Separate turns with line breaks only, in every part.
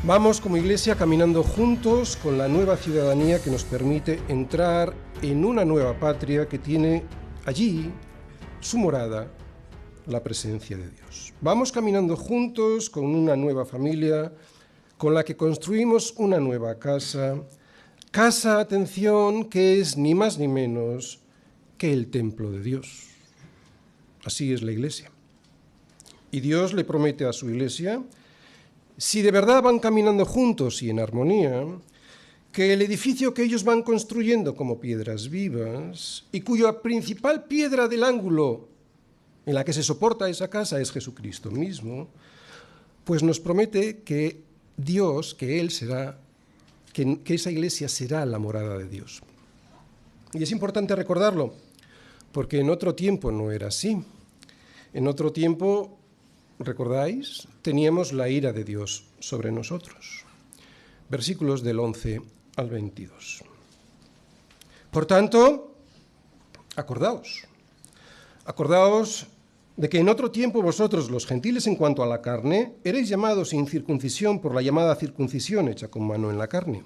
Vamos como iglesia caminando juntos con la nueva ciudadanía que nos permite entrar en una nueva patria que tiene allí su morada, la presencia de Dios. Vamos caminando juntos con una nueva familia con la que construimos una nueva casa. Casa, atención, que es ni más ni menos que el templo de Dios. Así es la iglesia. Y Dios le promete a su iglesia, si de verdad van caminando juntos y en armonía, que el edificio que ellos van construyendo como piedras vivas y cuya principal piedra del ángulo en la que se soporta esa casa es Jesucristo mismo, pues nos promete que Dios, que Él será, que esa iglesia será la morada de Dios. Y es importante recordarlo, porque en otro tiempo no era así. En otro tiempo, ¿recordáis? Teníamos la ira de Dios sobre nosotros. Versículos del 11 al 22. Por tanto, acordaos de que en otro tiempo vosotros, los gentiles en cuanto a la carne, erais llamados sin circuncisión por la llamada circuncisión hecha con mano en la carne.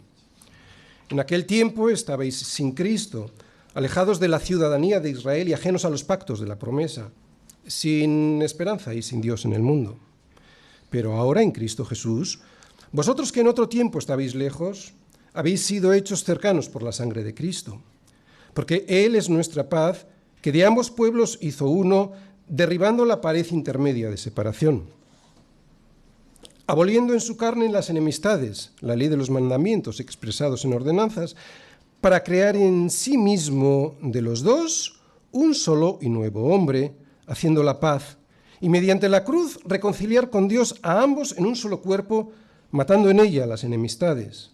En aquel tiempo estabais sin Cristo, alejados de la ciudadanía de Israel y ajenos a los pactos de la promesa, sin esperanza y sin Dios en el mundo. Pero ahora en Cristo Jesús, vosotros que en otro tiempo estabais lejos, habéis sido hechos cercanos por la sangre de Cristo, porque Él es nuestra paz, que de ambos pueblos hizo uno, derribando la pared intermedia de separación, aboliendo en su carne las enemistades, la ley de los mandamientos expresados en ordenanzas, para crear en sí mismo de los dos un solo y nuevo hombre, haciendo la paz, y mediante la cruz reconciliar con Dios a ambos en un solo cuerpo, matando en ella las enemistades.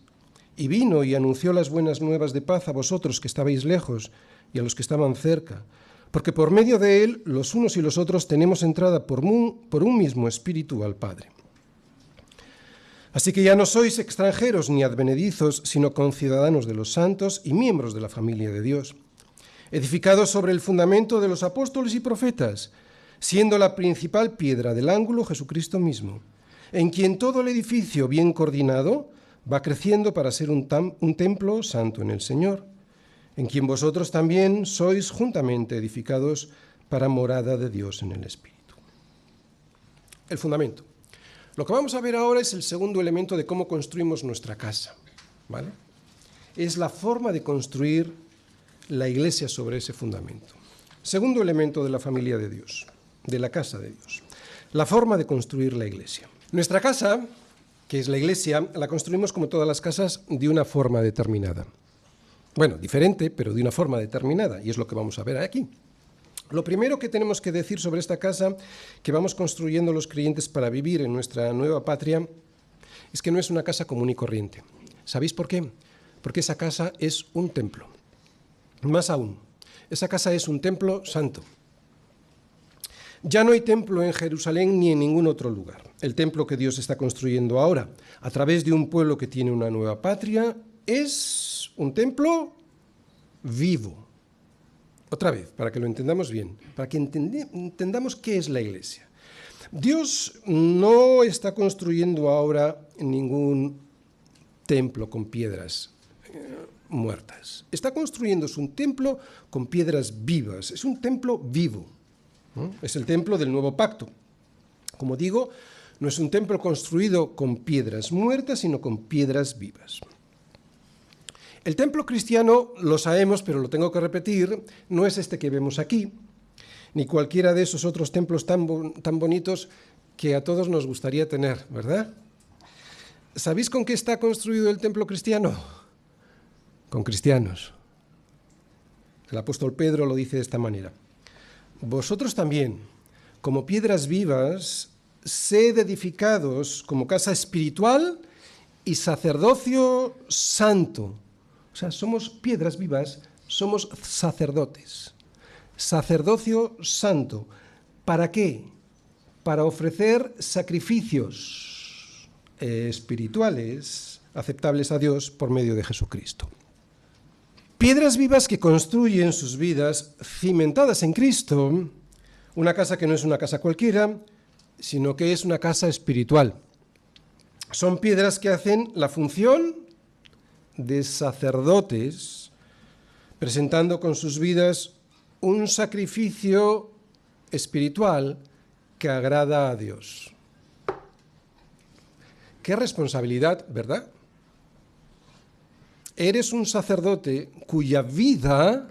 Y vino y anunció las buenas nuevas de paz a vosotros que estabais lejos y a los que estaban cerca, porque por medio de él los unos y los otros tenemos entrada por un mismo espíritu al Padre. Así que ya no sois extranjeros ni advenedizos, sino conciudadanos de los santos y miembros de la familia de Dios, edificados sobre el fundamento de los apóstoles y profetas, siendo la principal piedra del ángulo Jesucristo mismo, en quien todo el edificio bien coordinado va creciendo para ser un templo santo en el Señor, en quien vosotros también sois juntamente edificados para morada de Dios en el Espíritu. El fundamento. Lo que vamos a ver ahora es el segundo elemento de cómo construimos nuestra casa, ¿vale? Es la forma de construir la iglesia sobre ese fundamento. Segundo elemento de la familia de Dios, de la casa de Dios. La forma de construir la iglesia. Nuestra casa, que es la iglesia, la construimos como todas las casas de una forma determinada. Bueno, diferente, pero de una forma determinada, y es lo que vamos a ver aquí. Lo primero que tenemos que decir sobre esta casa que vamos construyendo los creyentes para vivir en nuestra nueva patria es que no es una casa común y corriente. ¿Sabéis por qué? Porque esa casa es un templo. Más aún, esa casa es un templo santo. Ya no hay templo en Jerusalén ni en ningún otro lugar. El templo que Dios está construyendo ahora, a través de un pueblo que tiene una nueva patria, es un templo vivo. Otra vez, para que lo entendamos bien, para que entendamos qué es la iglesia. Dios no está construyendo ahora ningún templo con piedras muertas. Está construyendo un templo con piedras vivas. Es un templo vivo. Es el templo del nuevo pacto. Como digo, no es un templo construido con piedras muertas, sino con piedras vivas. El templo cristiano, lo sabemos, pero lo tengo que repetir, no es este que vemos aquí, ni cualquiera de esos otros templos tan bonitos que a todos nos gustaría tener, ¿verdad? ¿Sabéis con qué está construido el templo cristiano? Con cristianos. El apóstol Pedro lo dice de esta manera. Vosotros también, como piedras vivas, sed edificados como casa espiritual y sacerdocio santo. O sea, somos piedras vivas, somos sacerdotes. Sacerdocio santo. ¿Para qué? Para ofrecer sacrificios espirituales aceptables a Dios por medio de Jesucristo. Piedras vivas que construyen sus vidas cimentadas en Cristo, una casa que no es una casa cualquiera, sino que es una casa espiritual. Son piedras que hacen la función de sacerdotes, presentando con sus vidas un sacrificio espiritual que agrada a Dios. Qué responsabilidad, ¿verdad? Eres un sacerdote cuya vida,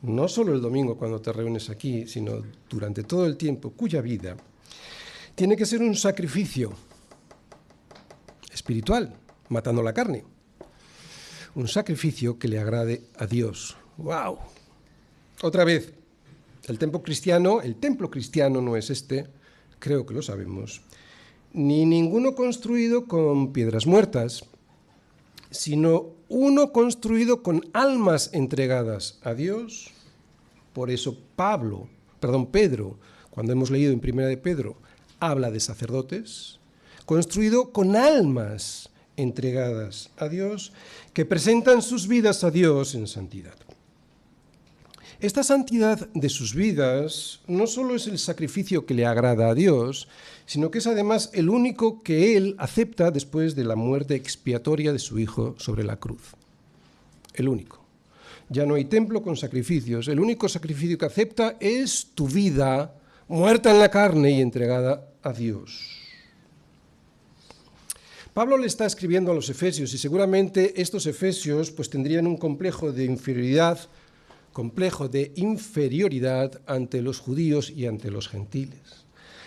no solo el domingo cuando te reúnes aquí, sino durante todo el tiempo, cuya vida tiene que ser un sacrificio espiritual, matando la carne. Un sacrificio que le agrade a Dios. ¡Wow! Otra vez, el templo cristiano no es este, creo que lo sabemos, ni ninguno construido con piedras muertas, sino uno construido con almas entregadas a Dios. Por eso Pedro, cuando hemos leído en Primera de Pedro, habla de sacerdotes, construido con almas entregadas a Dios, que presentan sus vidas a Dios en santidad. Esta santidad de sus vidas no solo es el sacrificio que le agrada a Dios, sino que es además el único que Él acepta después de la muerte expiatoria de su Hijo sobre la cruz. El único. Ya no hay templo con sacrificios. El único sacrificio que acepta es tu vida, muerta en la carne y entregada a Dios. Pablo le está escribiendo a los efesios y seguramente estos efesios pues tendrían un complejo de inferioridad ante los judíos y ante los gentiles.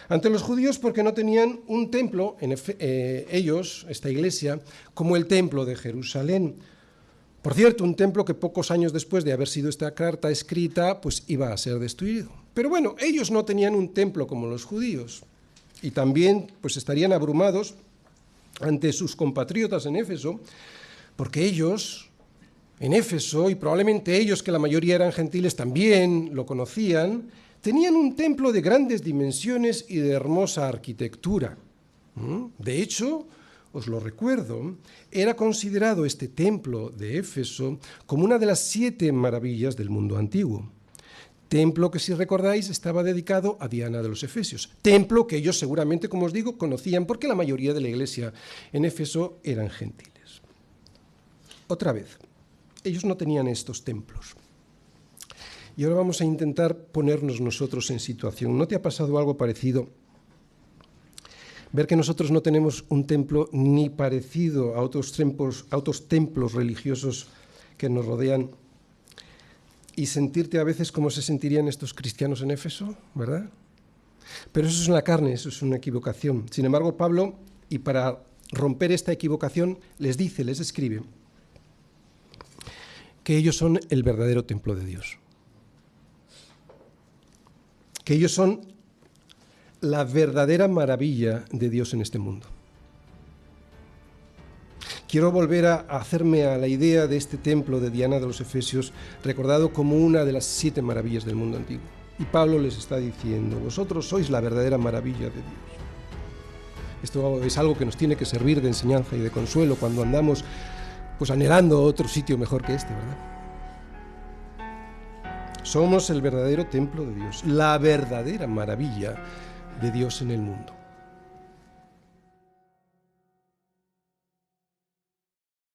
Ante los judíos porque no tenían un templo, ellos, esta iglesia, como el templo de Jerusalén. Por cierto, un templo que pocos años después de haber sido esta carta escrita, pues iba a ser destruido. Pero bueno, ellos no tenían un templo como los judíos y también pues estarían abrumados ante sus compatriotas en Éfeso, porque ellos, en Éfeso, y probablemente ellos, que la mayoría eran gentiles, también lo conocían, tenían un templo de grandes dimensiones y de hermosa arquitectura. De hecho, os lo recuerdo, era considerado este templo de Éfeso como una de las 7 maravillas del mundo antiguo. Templo que, si recordáis, estaba dedicado a Diana de los Efesios. Templo que ellos seguramente, como os digo, conocían porque la mayoría de la iglesia en Éfeso eran gentiles. Otra vez, ellos no tenían estos templos. Y ahora vamos a intentar ponernos nosotros en situación. ¿No te ha pasado algo parecido? Ver que nosotros no tenemos un templo ni parecido a otros templos religiosos que nos rodean, y sentirte a veces como se sentirían estos cristianos en Éfeso, ¿verdad? Pero eso es una carne, eso es una equivocación. Sin embargo, Pablo, y para romper esta equivocación, les escribe, que ellos son el verdadero templo de Dios. Que ellos son la verdadera maravilla de Dios en este mundo. Quiero volver a hacerme a la idea de este templo de Diana de los Efesios, recordado como una de las 7 maravillas del mundo antiguo. Y Pablo les está diciendo, vosotros sois la verdadera maravilla de Dios. Esto es algo que nos tiene que servir de enseñanza y de consuelo cuando andamos pues anhelando otro sitio mejor que este, ¿verdad? Somos el verdadero templo de Dios, la verdadera maravilla de Dios en el mundo.